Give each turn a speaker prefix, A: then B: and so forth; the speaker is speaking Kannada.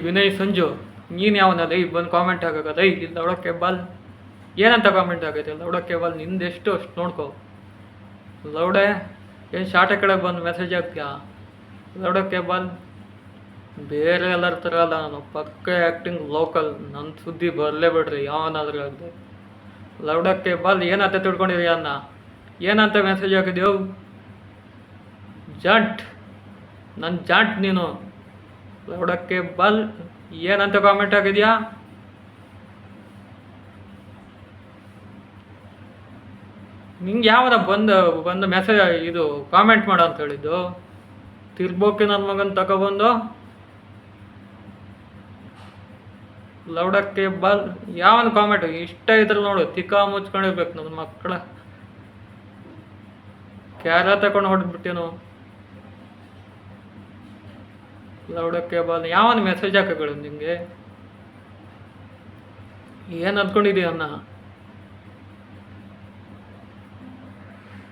A: ವಿನಯ್ ಸಂಜು ನೀನು ಯಾವನಲ್ಲ ಈಗ ಬಂದು ಕಾಮೆಂಟ್ ಹಾಕದ ಇಲ್ಲಿ ಲೌಡಕ್ಕೆ ಬಾಲ್ ಏನಂತ ಕಾಮೆಂಟ್ ಆಗೈತೆ ಲೌಡಕ್ಕೆ ಬಾಲ್ ನಿಂದೆಷ್ಟು ಅಷ್ಟು ನೋಡ್ಕೋ. ಲೌಡೆ ಏನು ಶಾರ್ಟ ಕಡೆಗೆ ಬಂದು ಮೆಸೇಜ್ ಹಾಕ್ತೀಯಾ? ಲೌಡಕ್ಕೆ ಬಾಲ್ ಬೇರೆ ಎಲ್ಲರ ಥರ ಅಲ್ಲ, ನಾನು ಪಕ್ಕ ಆ್ಯಕ್ಟಿಂಗ್ ಲೋಕಲ್. ನನ್ನ ಸುದ್ದಿ ಬರಲೇ ಬಿಡ್ರಿ ಯಾವನಾದ್ರೂ ಆಗಲಿ. ಲೌಡಕ್ಕೆ ಬಾಲ್ ಏನಂತ ತಿಳ್ಕೊಂಡಿರಿ ಅನ್ನ? ಏನಂತ ಮೆಸೇಜ್ ಹಾಕಿದೆವು? ಜಾಂಟ್, ನನ್ನ ಜಾಂಟ್ ನೀನು. ಲೌಡಕ್ಕೆ ಬಾಲ್ ಏನಂತ ಕಾಮೆಂಟ್ ಹಾಕಿದ್ಯಾ? ನಿಂಗೆ ಯಾವಾಗ ಬಂದು ಮೆಸೇಜ್ ಇದು ಕಾಮೆಂಟ್ ಮಾಡು ಅಂತ ಹೇಳಿದ್ದು? ತಿರ್ಬೋಕೆ ನನ್ನ ಮಗನ ತಗೊಬಂದು ಲೌಡಕ್ಕೆ ಬಾಲ್ ಯಾವನ್ ಕಾಮೆಂಟ್ ಇಷ್ಟ ಇದ್ರೆ ನೋಡು, ತಿಕ್ಕ ಮುಚ್ಕೊಂಡಿರ್ಬೇಕು ನನ್ನ ಮಕ್ಕಳ. ಕ್ಯಾರ ತಗೊಂಡು ಹೊಡೆದ್ಬಿಟ್ಟೇನು? ಲೌಡಕ್ಕೆ ಬಾಲ್ ಯಾವನ್ ಮೆಸೇಜ್ ಹಾಕಗಳು ನಿಂಗೆ? ಏನು ಅಂದ್ಕೊಂಡಿದೀಯ ಅನ್ನ?